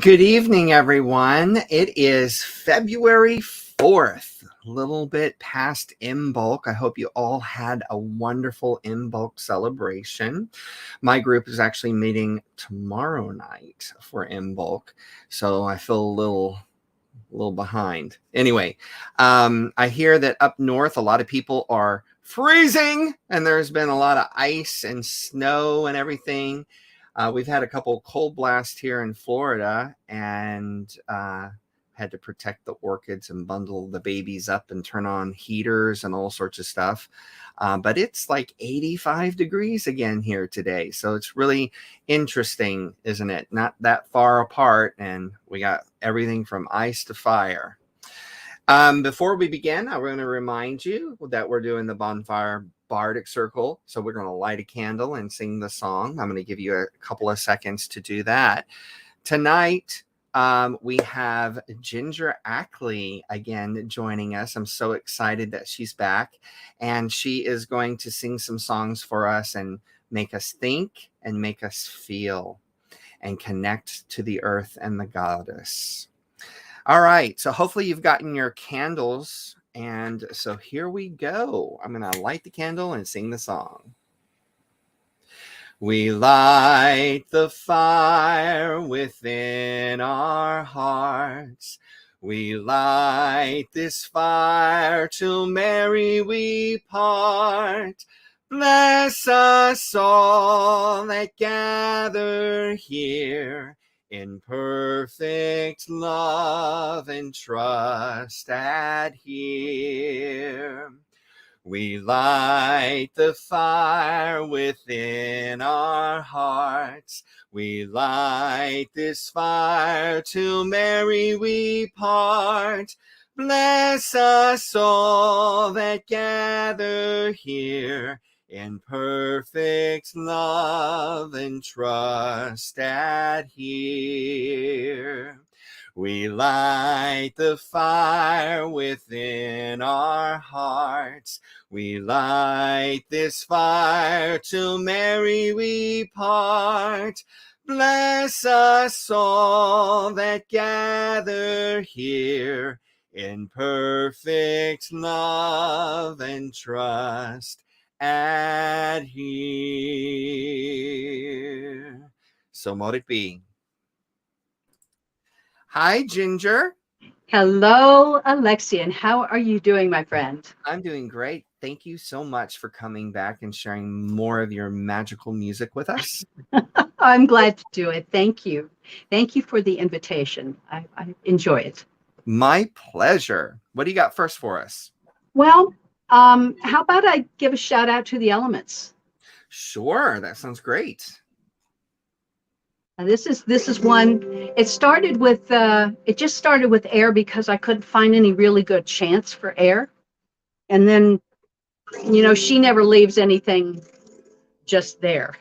Good evening, everyone. It is February 4th, a little bit past Imbolc. I hope you all had a wonderful Imbolc celebration. My group is actually meeting tomorrow night for Imbolc, so I feel a little behind. Anyway, I hear that up north, a lot of people are freezing, and there's been a lot of ice and snow and everything. We've had a couple cold blasts here in Florida and had to protect the orchids and bundle the babies up and turn on heaters and all sorts of stuff. But it's like 85 degrees again here today. So it's really interesting, isn't it? Not that far apart, and we got everything from ice to fire. Before we begin, I want to remind you that we're doing the Bonfire Bardic Circle. So we're going to light a candle and sing the song. I'm going to give you a couple of seconds to do that. Tonight, we have Ginger Ackley again joining us. I'm so excited that she's back. And she is going to sing some songs for us and make us think and make us feel and connect to the earth and the goddess. All right, so hopefully you've gotten your candles, and so here we go. I'm going to light the candle and sing the song. We light the fire within our hearts. We light this fire till merry we part. Bless us all that gather here, in perfect love and trust adhere. We light the fire within our hearts. We light this fire till merry we part. Bless us all that gather here, in perfect love and trust adhere. We light the fire within our hearts. We light this fire till merry we part. Bless us all that gather here, in perfect love and trust adhere. So mote it be. Hi, Ginger. Hello, Alexian. How are you doing, my friend? I'm doing great. Thank you so much for coming back and sharing more of your magical music with us. I'm glad to do it. Thank you. Thank you for the invitation. I enjoy it. My pleasure. What do you got first for us? Well, how about I give a shout out to the elements? Sure, that sounds great. This is one. It started with it just started with air because I couldn't find any really good chants for air, and then she never leaves anything just there.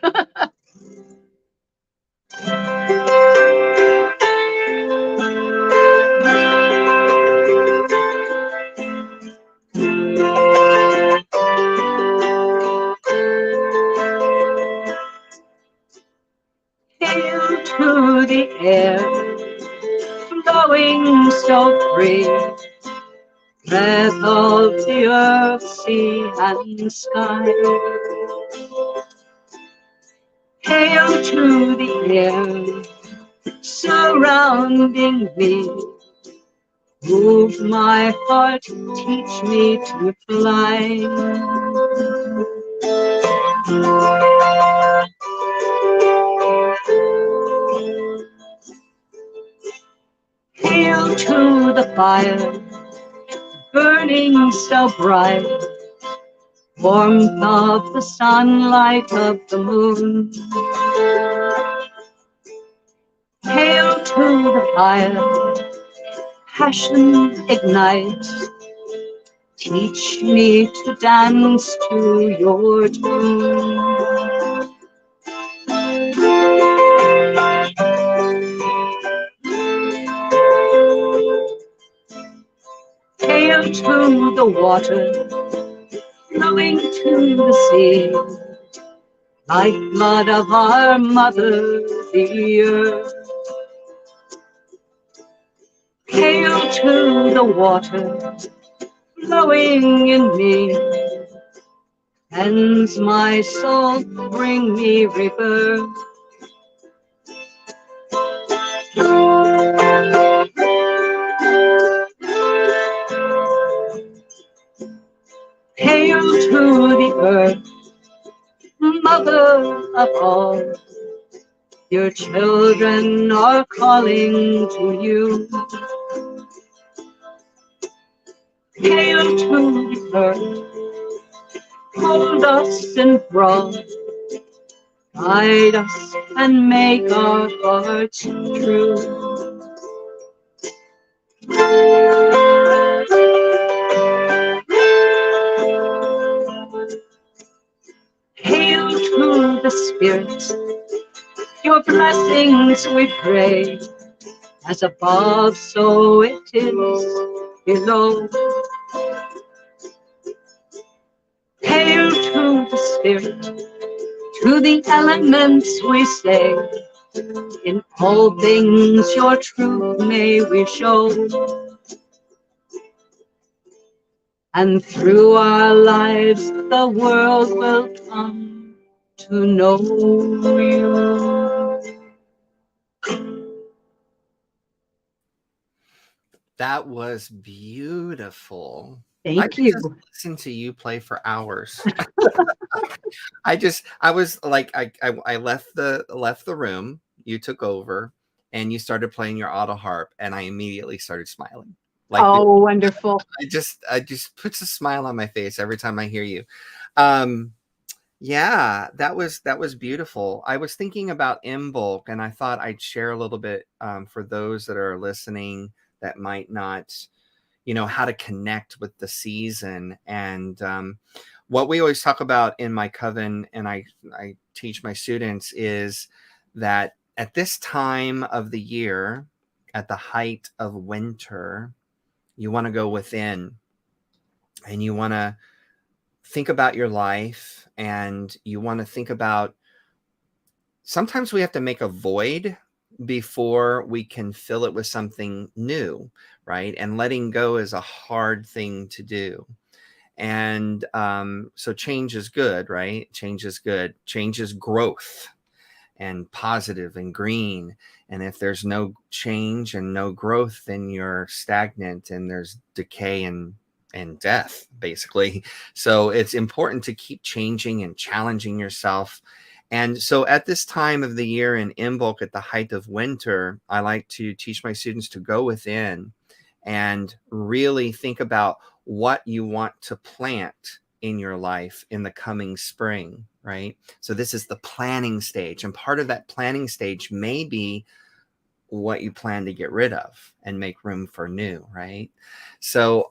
Hail to the air, flowing so free, breath of the earth, sea and sky. Hail to the air, surrounding me, move my heart, teach me to fly. Hail to the fire, burning so bright, warmth of the sunlight of the moon. Hail to the fire, passion ignite, teach me to dance to your tune. Hail to the water, flowing to the sea, lifeblood of our mother, the earth. Hail to the water flowing in me, cleanse my soul, bring me rebirth. Hail to the earth, mother of all, your children are calling to you. Hail to the earth, hold us in thrall, guide us and make our hearts true. Hail to the spirits, your blessings we pray, as above so it is below. Hail to the spirit, to the elements we say, in all things your truth may we show. And through our lives the world will come to know you. That was beautiful. I Thank could you. just listen to you play for hours. I was like, I left the room. You took over, and you started playing your auto harp, and I immediately started smiling. Like, Oh, wonderful. I just puts a smile on my face every time I hear you. Yeah, that was beautiful. I was thinking about Imbolc, and I thought I'd share a little bit for those that are listening that might not, how to connect with the season. And what we always talk about in my coven, and I teach my students, is that at this time of the year, at the height of winter, you want to go within, and you want to think about your life, and you want to think about, sometimes we have to make a void before we can fill it with something new, right? And letting go is a hard thing to do. And so change is good, right? Change is good. Change is growth and positive and green. And if there's no change and no growth, then you're stagnant, and there's decay and death, basically. So it's important to keep changing and challenging yourself. And so at this time of the year in Imbolc, at the height of winter, I like to teach my students to go within and really think about what you want to plant in your life in the coming spring, right? So this is the planning stage. And part of that planning stage may be what you plan to get rid of and make room for new, right? So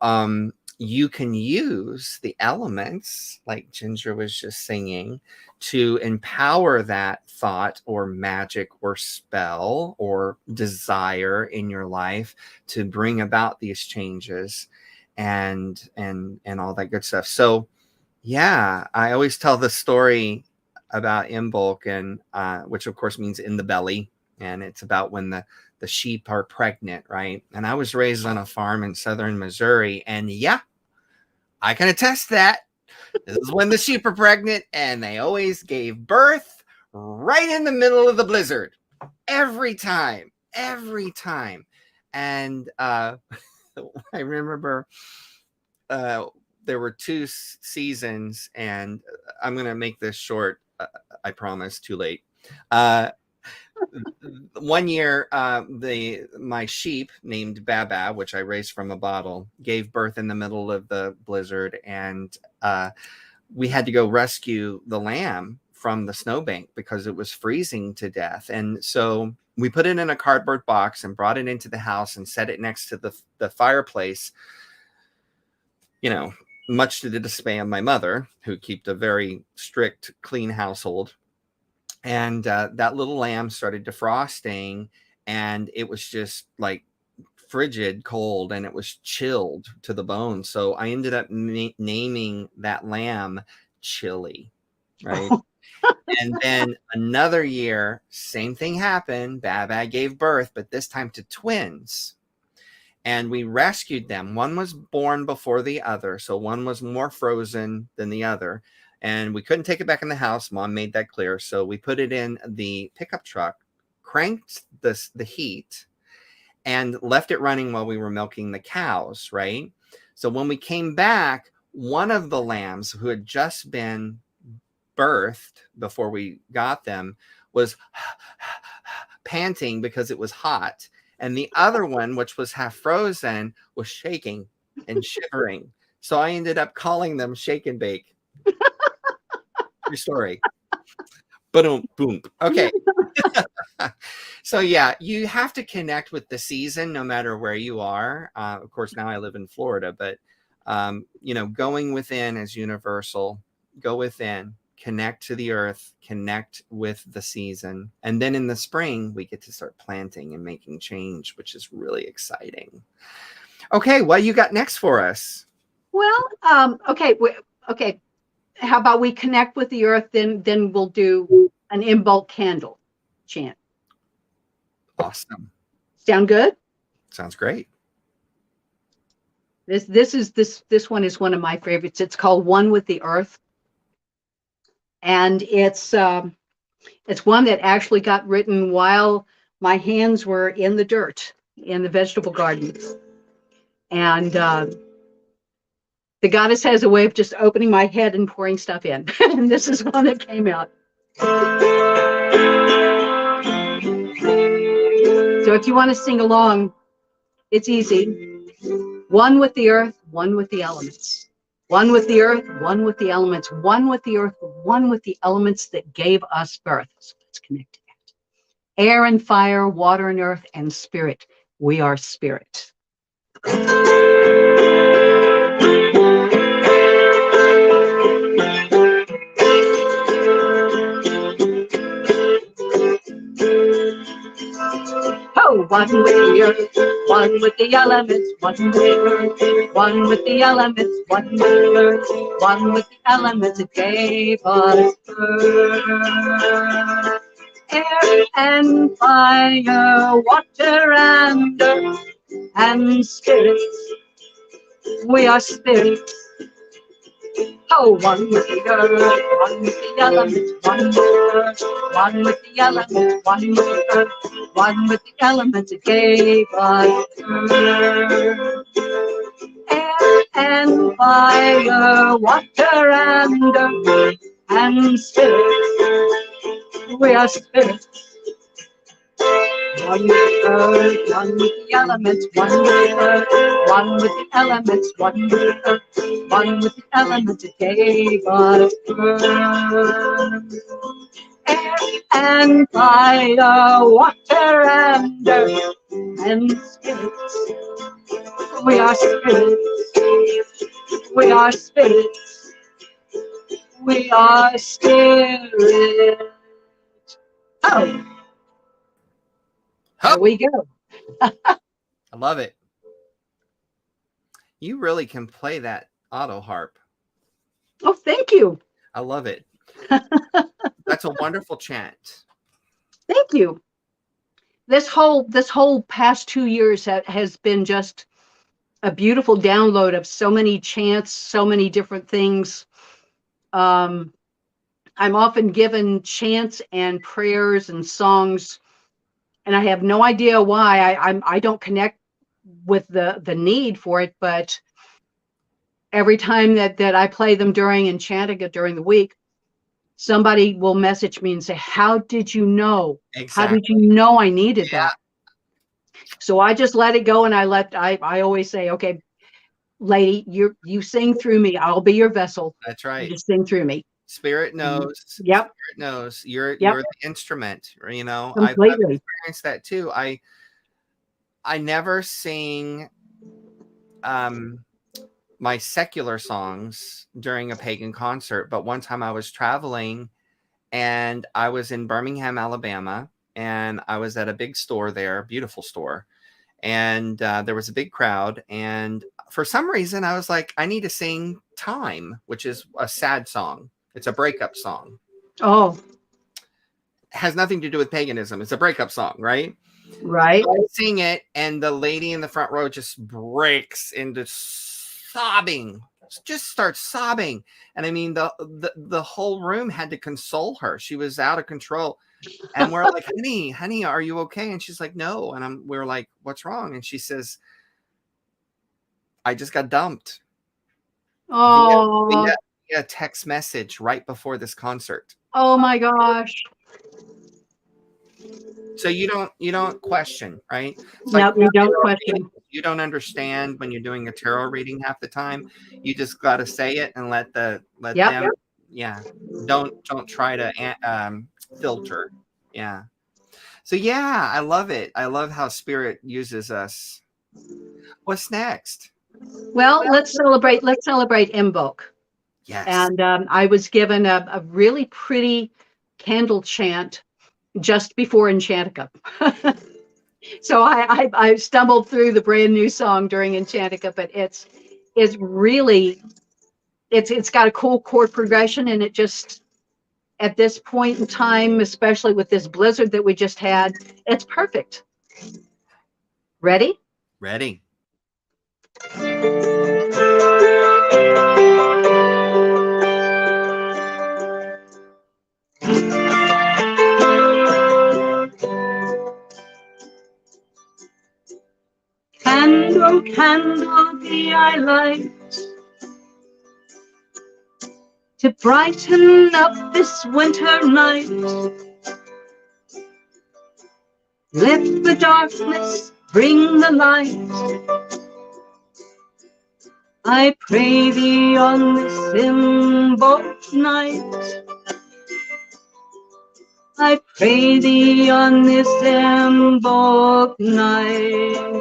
you can use the elements, like Ginger was just singing, to empower that thought or magic or spell or desire in your life to bring about these changes and all that good stuff. So yeah, I always tell the story about Imbolc, and which of course means in the belly, and it's about when the sheep are pregnant, right? And I was raised on a farm in southern Missouri, and yeah, I can attest that. This is when the sheep are pregnant, and they always gave birth right in the middle of the blizzard. Every time. And I remember there were two seasons, and I'm going to make this short. I promise, too late. One year, my sheep named Baba, which I raised from a bottle, gave birth in the middle of the blizzard, and we had to go rescue the lamb from the snowbank because it was freezing to death. And so we put it in a cardboard box and brought it into the house and set it next to the fireplace, much to the dismay of my mother, who kept a very strict, clean household. And that little lamb started defrosting, and it was just like frigid cold, and it was chilled to the bone. So I ended up naming that lamb Chili, right? And then another year, same thing happened. Baba gave birth, but this time to twins. and we rescued them. One was born before the other, so one was more frozen than the other, and we couldn't take it back in the house. Mom made that clear, so we put it in the pickup truck, cranked the heat, and left it running while we were milking the cows, right? So when we came back, one of the lambs who had just been birthed before we got them was panting because it was hot. And the other one, which was half frozen, was shaking and shivering. So I ended up calling them Shake and Bake. True story. Boom, boom. Okay. So yeah, you have to connect with the season no matter where you are. Of course, now I live in Florida, but going within is universal. Go within, connect to the earth, connect with the season. And then in the spring, we get to start planting and making change, which is really exciting. Okay, what you got next for us? Well, okay. How about we connect with the earth, then we'll do an Imbolc candle chant. Awesome. Sound good? Sounds great. This one is one of my favorites. It's called One with the Earth. And it's one that actually got written while my hands were in the dirt in the vegetable garden. And the goddess has a way of just opening my head and pouring stuff in. And this is one that came out. So if you want to sing along, it's easy. One with the earth, one with the elements. One with the earth, one with the elements. One with the earth, one with the elements that gave us birth. So let's connect to that. Air and fire, water and earth, and spirit. We are spirit. Oh, one with the earth, one with the elements, one with the earth, one with the elements, one with the earth, one with the elements that gave us birth. Air and fire, water and earth, and spirits. We are spirits. Oh, one with the earth, one with the elements, one with the earth, one with the elements, one with the earth, one with the elements that gave us earth. Air and fire, water and earth, and spirits. We are spirits. One with the earth, one with the elements, one with the earth, one with the elements, one with the earth, one with the elements that gave us birth. Air and fire, water and earth, and spirits. We are spirits. We are spirits. We are spirits. Oh. There we go. I love it. You really can play that auto harp. Oh, thank you. I love it. That's a wonderful chant. Thank you. This whole past 2 years has been just a beautiful download of so many chants, so many different things. I'm often given chants and prayers and songs, and I have no idea why. I don't connect with the need for it, but every time that I play them during Enchantica during the week, somebody will message me and say, "How did you know? Exactly. How did you know I needed that?" So I just let it go, and I always say, "Okay, lady, you sing through me. I'll be your vessel. That's right. You just sing through me." Spirit knows. Yep. Spirit knows. You're the instrument. You know, I've experienced that too. I never sing my secular songs during a pagan concert, but one time I was traveling and I was in Birmingham, Alabama, and I was at a big store there, beautiful store, and there was a big crowd, and for some reason I was like, I need to sing Time, which is a sad song. It's a breakup song. Oh. It has nothing to do with paganism. It's a breakup song, right? Right. So I sing it, and the lady in the front row just breaks into sobbing, just starts sobbing. And I mean, the whole room had to console her. She was out of control. And we're like, honey, are you okay? And she's like, no. And we're like, what's wrong? And she says, I just got dumped Oh, via text message right before this concert. oh my gosh. So you don't question, right? It's like No, you don't question. you don't understand when you're doing a tarot reading half the time. You just got to say it and let them. Yep. Yeah. Don't try to filter. Yeah. So yeah, I love it. I love how spirit uses us. What's next? Well, let's celebrate Imbolc. Yes. And I was given a really pretty candle chant just before Enchantica. So I stumbled through the brand new song during Enchantica, but it's really it's got a cool chord progression, and it just, at this point in time, especially with this blizzard that we just had, it's perfect. Ready? Ready. Candle, candle, the I light to brighten up this winter night. Lift the darkness, bring the light. I pray thee on this Imbolc night. I pray thee on this Imbolc night.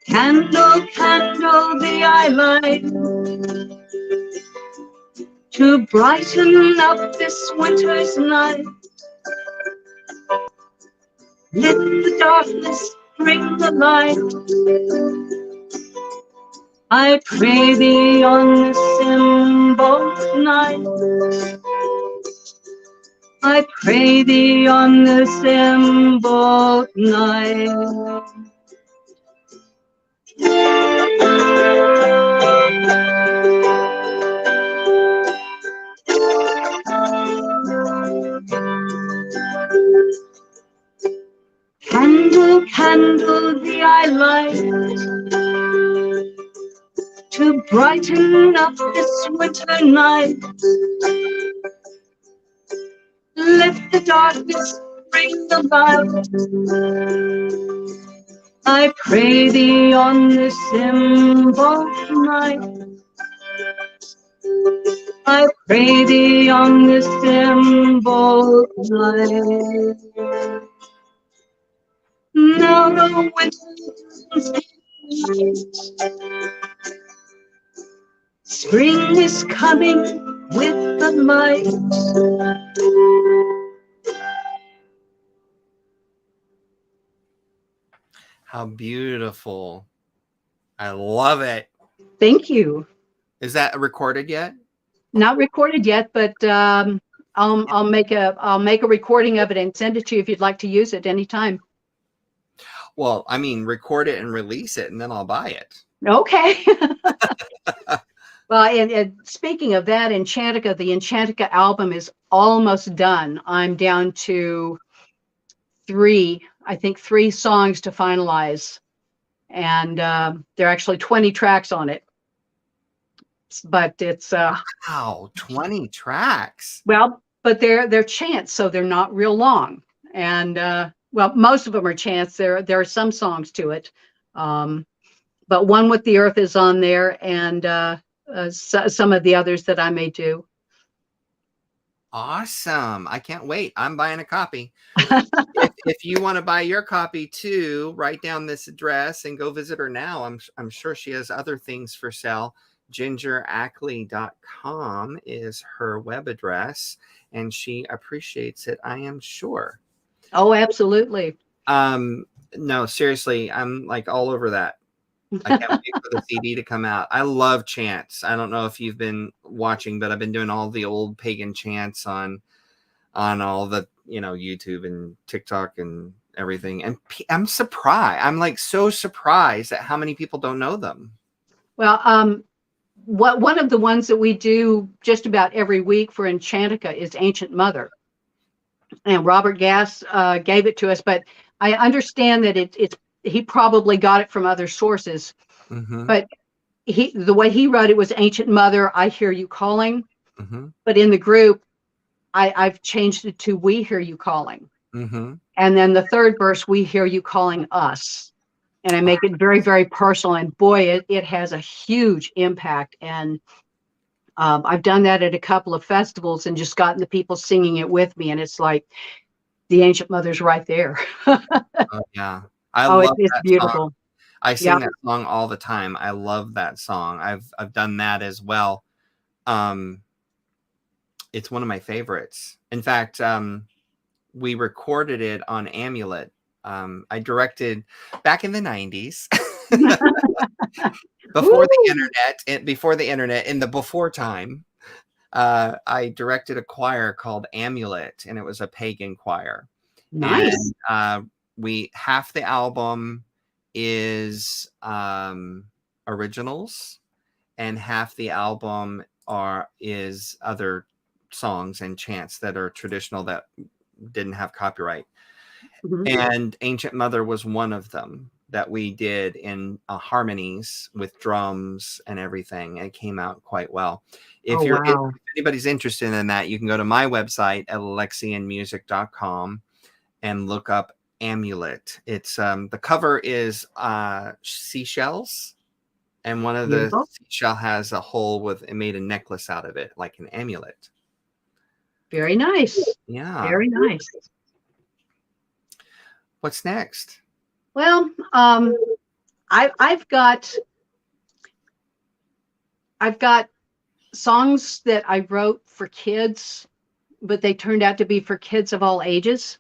Candle, candle, the I light to brighten up this winter's night. Lift the darkness, bring the light. I pray thee on this Imbolc night. I pray thee on this Imbolc night. Candle, candle, the I light to brighten up this winter night. Lift the darkness, bring the light. I pray thee on this Imbolc night. I pray thee on this Imbolc night. Now the winter spring is coming with the light. How beautiful. I love it. Thank you. Is that recorded yet? Not recorded yet, but I'll make a recording of it and send it to you if you'd like to use it anytime. Well, I mean, record it and release it, and then I'll buy it. Okay. Well, and speaking of that, Enchantica, the Enchantica album is almost done. I'm down to three songs to finalize, and there are actually 20 tracks on it. But it's wow, 20 tracks. Well, but they're chants, so they're not real long, and well, most of them are chants. There are some songs to it, but One with the Earth is on there, and some of the others that I may do. Awesome. I can't wait. I'm buying a copy. if you want to buy your copy too, write down this address and go visit her now. I'm sure she has other things for sale. gingerackley.com is her web address, and she appreciates it, I am sure. Oh, absolutely. No, seriously, I'm like all over that. I can't wait for the CD to come out. I love chants. I don't know if you've been watching, but I've been doing all the old pagan chants on all the, YouTube and TikTok and everything. And I'm surprised. I'm like so surprised at how many people don't know them. Well, one of the ones that we do just about every week for Enchantica is Ancient Mother. And Robert Gass gave it to us, but I understand that he probably got it from other sources. Mm-hmm. But the way he wrote it was Ancient Mother, I Hear You Calling. Mm-hmm. But in the group, I've changed it to We Hear You Calling. Mm-hmm. And then the third verse, We Hear You Calling Us. And I make it very, very personal. And boy, it has a huge impact. And I've done that at a couple of festivals and just gotten the people singing it with me. And it's like the Ancient Mother's right there. Oh, yeah. It's beautiful. Song. I sing that song all the time. I love that song. I've done that as well. It's one of my favorites. In fact, we recorded it on Amulet. I directed back in the 90s. before the internet, in the before time, I directed a choir called Amulet, and it was a pagan choir. Nice. And, half the album is originals, and half the album is other songs and chants that are traditional that didn't have copyright. Mm-hmm. And Ancient Mother was one of them that we did in harmonies with drums and everything. It came out quite well. If anybody's interested in that, you can go to my website at alexianmusic.com and look up Amulet. It's the cover is seashells, and one of the seashell has a hole with it made a necklace out of it, like an amulet. Very nice. Yeah. Very nice. What's next? Well, I've got songs that I wrote for kids, but they turned out to be for kids of all ages.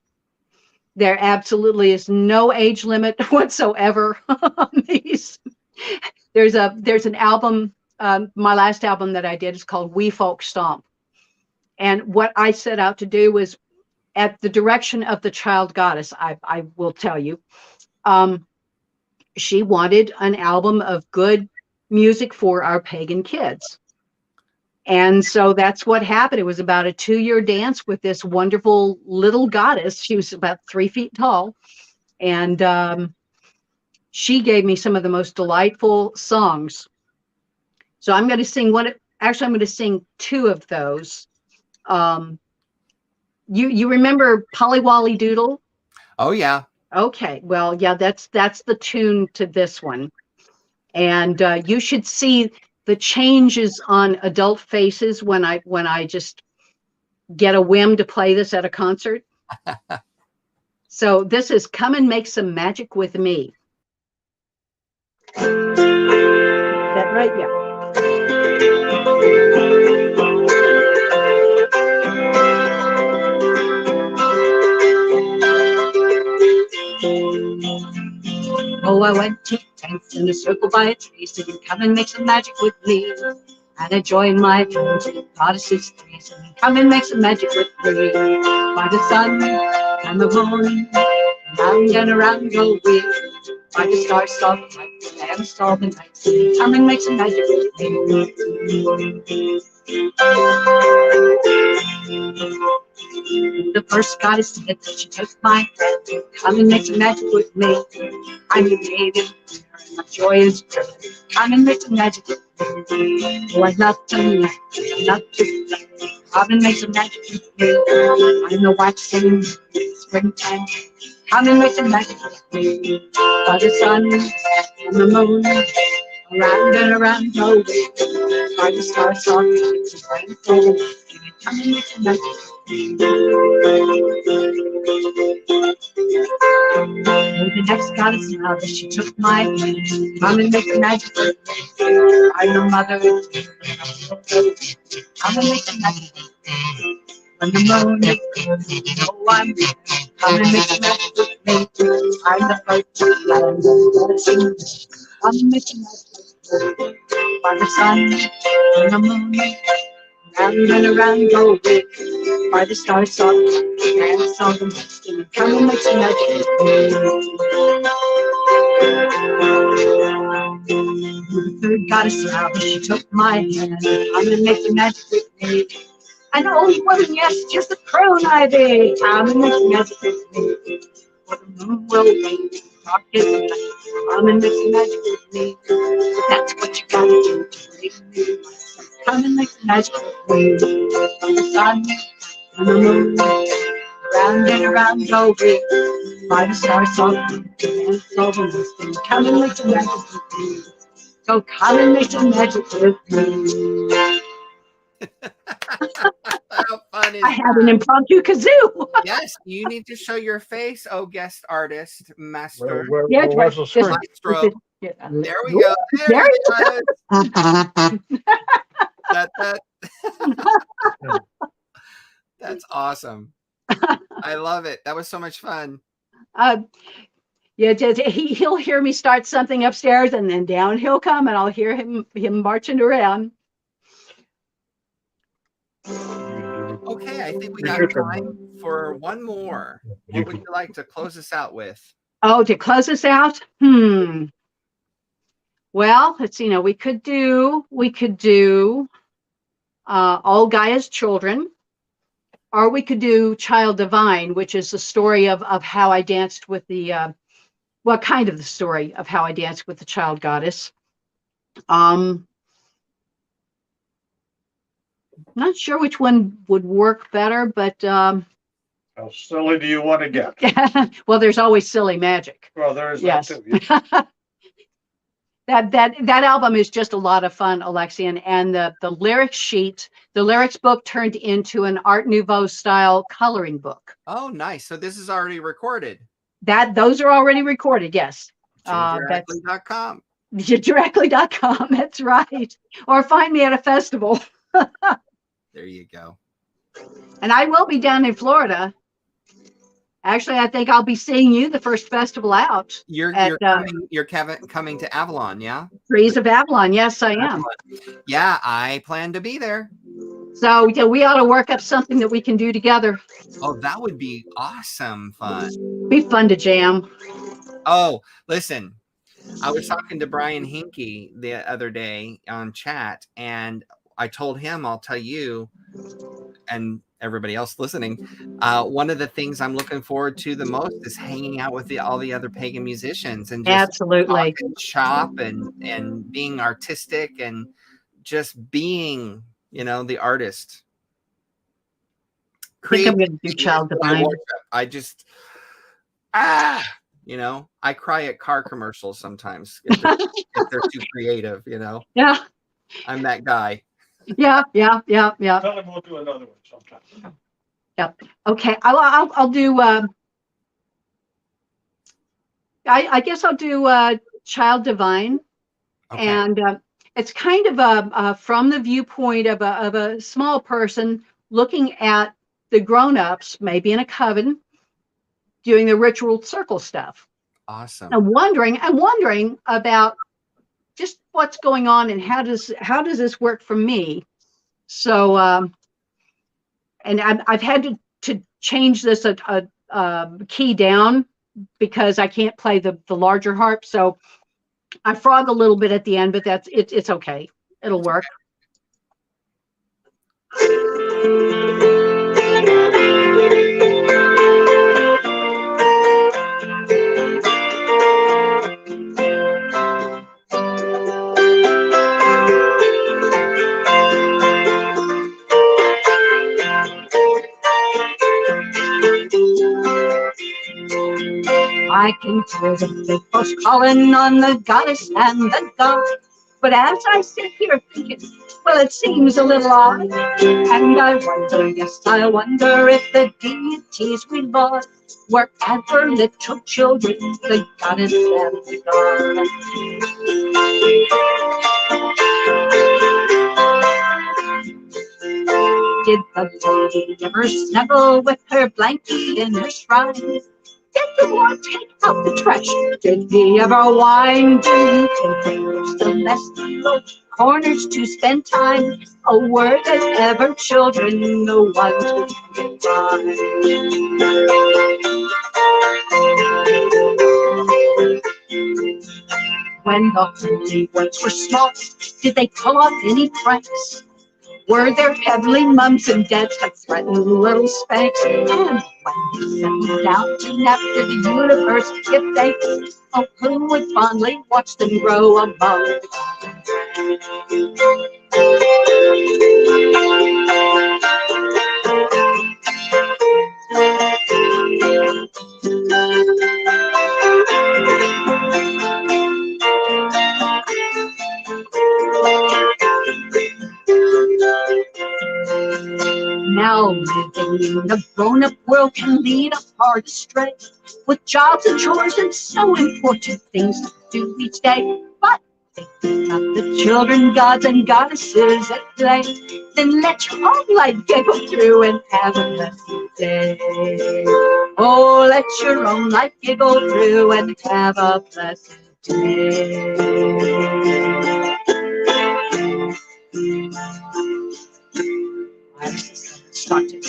There absolutely is no age limit whatsoever on these. There's an album, my last album that I did is called We Folk Stomp. And what I set out to do was, at the direction of the child goddess, I will tell you, she wanted an album of good music for our pagan kids. And so that's what happened. It was about a 2-year dance with this wonderful little goddess. She was about 3 feet tall. And she gave me some of the most delightful songs. So I'm going to sing I'm going to sing 2 of those. You remember Polly Wally Doodle? Oh, yeah. Okay. Well, yeah, that's the tune to this one. And you should see the changes on adult faces when I just get a whim to play this at a concert. So this is Come and Make Some Magic with Me. Is that right? Yeah. Oh, I went to dance in a circle by a tree, singing, come and make some magic with me. And I joined my friends, goddesses three, singing, come and make some magic with me. By the sun and the moon, round and around go we. By the stars, star the night, and star the night, singing, come and make some magic with me. The first goddess said that she took my hand, come and make some magic with me. I'm a maiden, and my joy is great. Come and make some magic with me. Oh, I love to laugh, I love to play. Come and make some magic with me. I'm the white singing in springtime. Come and make some magic with me. By the sun and the moon, around and around go we. By the stars, all the lights, and rainbow. Come and make some magic with me. The next goddess now that she took my hand, come and make some magic with me. I'm the mother, come and make some magic with me. When the moon is good, no I'm there. Come and make some magic with me. I'm the first to land. I'm making magic by the sun and the moon. Round and around go we, by the stars soft and seldom resting. Come and make some magic with me. The third goddess now, she took my hand. I'm gonna make some magic with me. An old woman, yes, just a crone I be. Come and make some magic with me. For the moon will be dark as the night. Come and make some magic with me. That's what you gotta do to make me. Come and make some magic with me. The sun and the moon, round and around go we, by the stars soft and silver misty. Come and make some magic with me. So come and make some magic with me. How fun is I had that? an impromptu kazoo. Yes, you need to show your face, oh guest artist, master. Yeah, Where's the screen? Maestro. Yeah. There we go. There it is. That's awesome. I love it. That was so much fun. Yeah, he'll hear me start something upstairs, and then down he'll come, and I'll hear him marching around. Okay, I think we got time for one more. What would you like to close us out with? Oh, to close us out? Well, let's see. Now we could do All Gaia's Children, or we could do Child Divine, which is the story of how I danced with the kind of the story of how I danced with the child goddess. Not sure which one would work better, but how silly do you want to get? well, there's always silly magic. Well, there's Yes. that too. That album is just a lot of fun, Alexian, and the lyric sheet, the lyrics book turned into an Art Nouveau style coloring book. Oh, nice. So this is already recorded. Those are already recorded, yes. Directly.com. Directly.com, that's right. Or find me at a festival. There you go. And I will be down in Florida. Actually, I think I'll be seeing you the first festival out. You're coming to Avalon, yeah? Trees of Avalon. Yes, I am. Yeah, I plan to be there. So yeah, we ought to work up something that we can do together. Oh, that would be awesome fun. Be fun to jam. Oh, listen, I was talking to Brian Hinkie the other day on chat, and I told him, I'll tell you, and everybody else listening, one of the things I'm looking forward to the most is hanging out with all the other pagan musicians and just absolutely talk and shop and being artistic and just being, the artist. I think I'm going to do Child Divine. I just, I cry at car commercials sometimes if they're too creative, Yeah. I'm that guy. Yeah. Tell him we'll do another one sometime. Yep. Okay. I'll do. I guess I'll do Child Divine, Okay. and it's kind of from the viewpoint of a small person looking at the grown-ups, maybe in a coven, doing the ritual circle stuff. Awesome. I'm wondering about just what's going on and how does this work for me. So and I've had to change this a key down because I can't play the larger harp, so I frog a little bit at the end, but it's okay, it'll work. I can hear the faithfuls calling on the goddess and the god. But as I sit here thinking, well, it seems a little odd. And I wonder, yes, I wonder if the deities we lost were ever little children, the goddess and the god. Did the lady ever snuggle with her blankie in her shrine? Did the Lord take out the trash? Did he ever wind you 10 fingers celestial corners to spend time? A word that ever children no one to find. When the holy ones were small, did they pull off any pranks? Were there heavenly mums and dads that threatened little spanks? And when they settled down to nap for the universe, give thanks, oh, who would fondly watch them grow among the Now living in the grown-up world can lead a heart astray, with jobs and chores and so important things to do each day. But think of the children, gods and goddesses at play, then let your own life giggle through and have a blessed day. Oh, let your own life giggle through and have a blessed day. Started.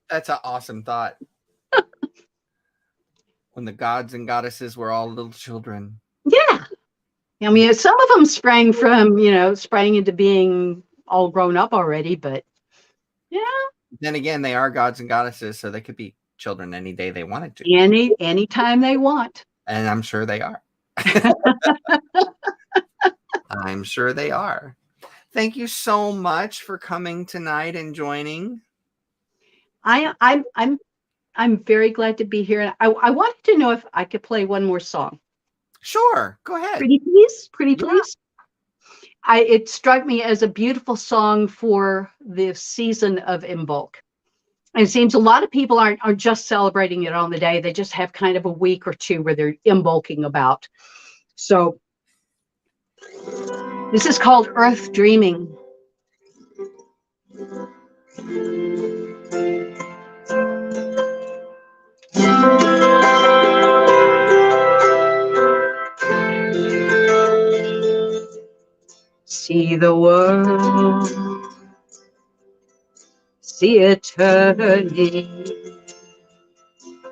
That's an awesome thought. When the gods and goddesses were all little children. Yeah. I mean, some of them sprang from, sprang into being all grown up already, but yeah. Then again, they are gods and goddesses, so they could be children any day they wanted to. Anytime they want. And I'm sure they are. I'm sure they are. Thank you so much for coming tonight and joining. I'm very glad to be here. I wanted to know if I could play one more song. Sure, go ahead. Pretty please, pretty please. It struck me as a beautiful song for the season of Imbolc. And it seems a lot of people aren't just celebrating it on the day. They just have kind of a week or two where they're Imbolcing about. So this is called Earth Dreaming. See the world, see it turning,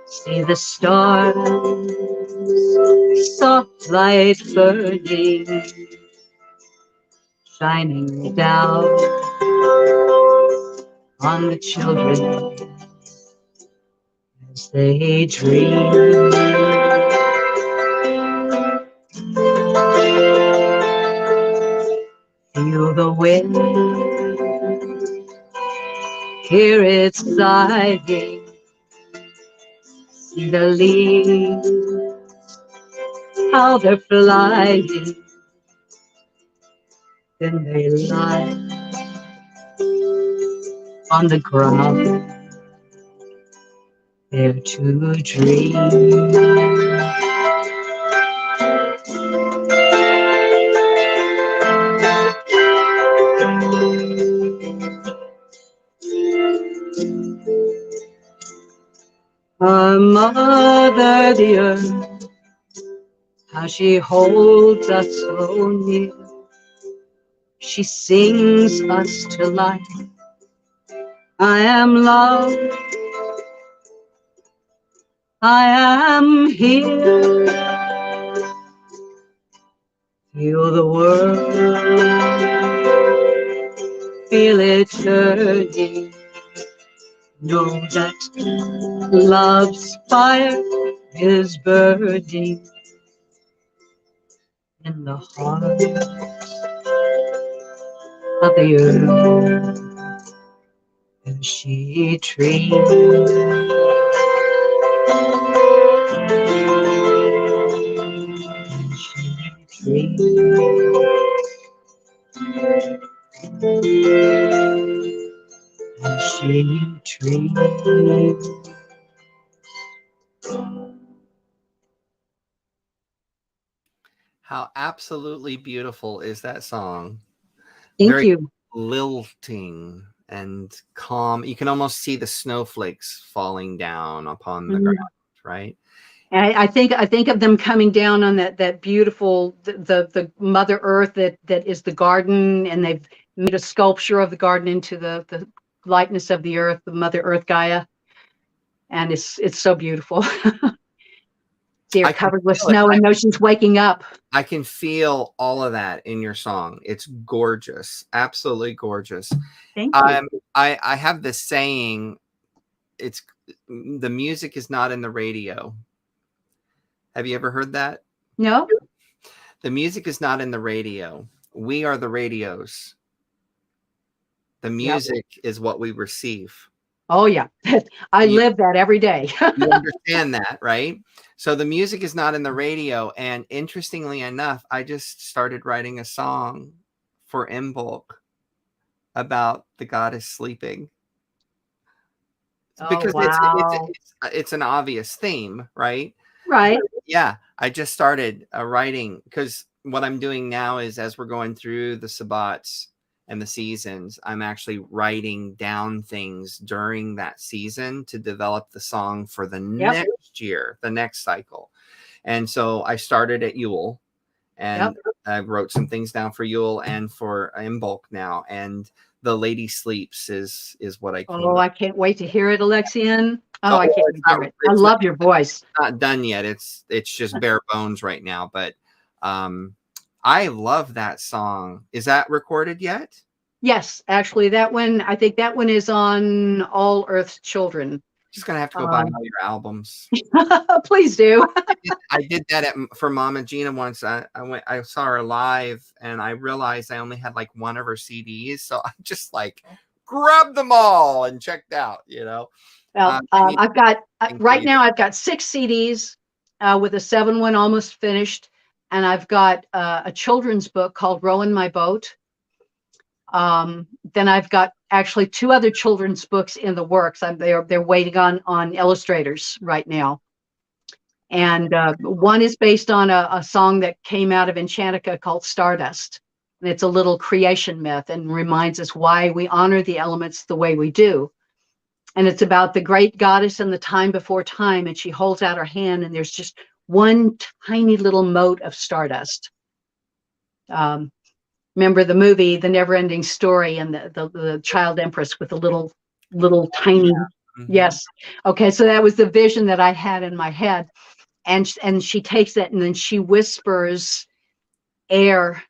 see the stars, soft light burning, shining down on the children as they dream. Feel the wind, hear it sighing, see the leaves, how they're flying, then they lie on the ground, there to dream. Our mother, the earth, how she holds us so near. She sings us to life. I am loved. I am here. Feel the world. Feel it turning. Know that love's fire is burning in the heart of the earth as she dreams. She dreams. How absolutely beautiful is that song? Thank Very you. lilting and calm. You can almost see the snowflakes falling down upon the Mhm. ground, right? And I think of them coming down on that beautiful the Mother Earth that is the garden, and they've made a sculpture of the garden into the likeness of the earth, the Mother Earth Gaia, and it's so beautiful. They're I can covered with feel it. snow, and know she's waking up. I can feel all of that in your song. It's gorgeous, absolutely gorgeous. Thank you. I have this saying. It's the music is not in the radio. Have you ever heard that? No? The music is not in the radio. We are the radios. The Yep. music is what we receive. Oh yeah. I live that every day. You understand that, right? So the music is not in the radio. And interestingly enough, I just started writing a song for Imbolc about the goddess sleeping. Because wow. it's an obvious theme, right? Right. Yeah, I just started writing, because what I'm doing now is, as we're going through the sabbats and the seasons, I'm actually writing down things during that season to develop the song for the next year, the next cycle. And so I started at Yule, and I wrote some things down for Yule and for Imbolc now. And The Lady Sleeps is what I came. Oh, I can't wait to hear it, Alexian. Oh, I can't wait to hear it. I love your voice. Not done yet. It's just bare bones right now, but I love that song. Is that recorded yet? Yes, actually, that one, I think that one is on All Earth's Children. Just gonna have to go buy all your albums. Please do. I did that for Mama Gina once. I saw her live, and I realized I only had like one of her CDs, so I just like grabbed them all and checked out. Well, I've got right now. I've got 6 CDs with a 7th one almost finished, and I've got a children's book called "Rowing My Boat." Then I've got actually 2 other children's books in the works. They're waiting on illustrators right now, and one is based on a song that came out of Enchantica called Stardust. And it's a little creation myth and reminds us why we honor the elements the way we do. And it's about the great goddess in the time before time, and she holds out her hand, and there's just one tiny little mote of stardust. Remember the movie, The Never-Ending Story, and the child empress with the little tiny. Yes. Okay. So that was the vision that I had in my head. And she takes that, and then she whispers air,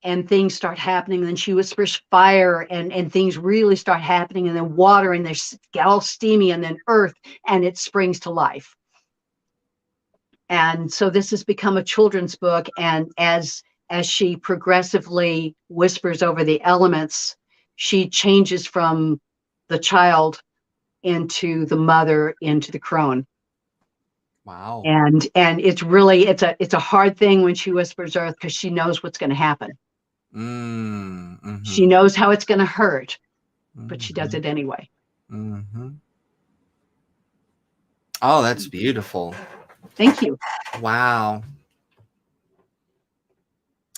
and things start happening. And then she whispers fire, and things really start happening. And then water, and they're all steamy, and then earth, and it springs to life. And so this has become a children's book. And as she progressively whispers over the elements, she changes from the child into the mother, into the crone. Wow. And it's really, it's a hard thing when she whispers earth, because she knows what's going to happen. She knows how it's going to hurt, but she does it anyway. Oh, that's beautiful. Thank you. Wow.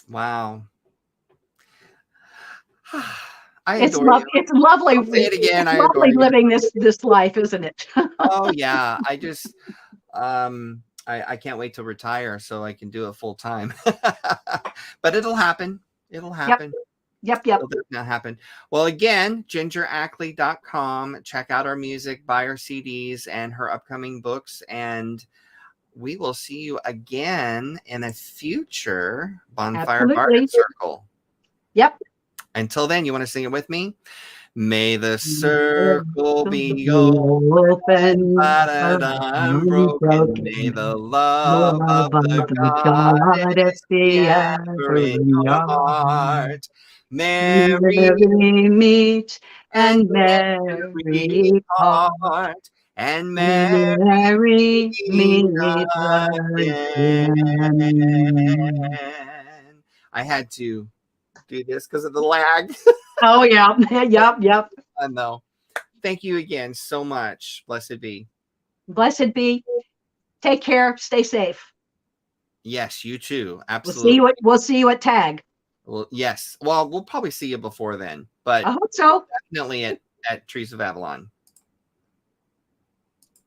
Wow. It's lovely. I'll say it again. It's lovely living this life, isn't it? Oh yeah. I just I can't wait to retire so I can do it full time. But it'll happen. It'll happen. Yep. It'll definitely happen. Well, again, gingerackley.com. Check out our music, buy our CDs and her upcoming books, and we will see you again in a future Bonfire Bardic Circle. Yep. Until then, you want to sing it with me? May the circle be open, but unbroken. May the love of the goddess be ever in your heart. Merry meet and merry part, and merry meet again. I had to do this because of the lag. Oh yeah. Yep. I know. Thank you again so much. Blessed be. Blessed be. Take care. Stay safe. Yes, you too. We'll Absolutely. see you at Tag. Well, yes. Well, we'll probably see you before then, but I hope so. definitely at Trees of Avalon.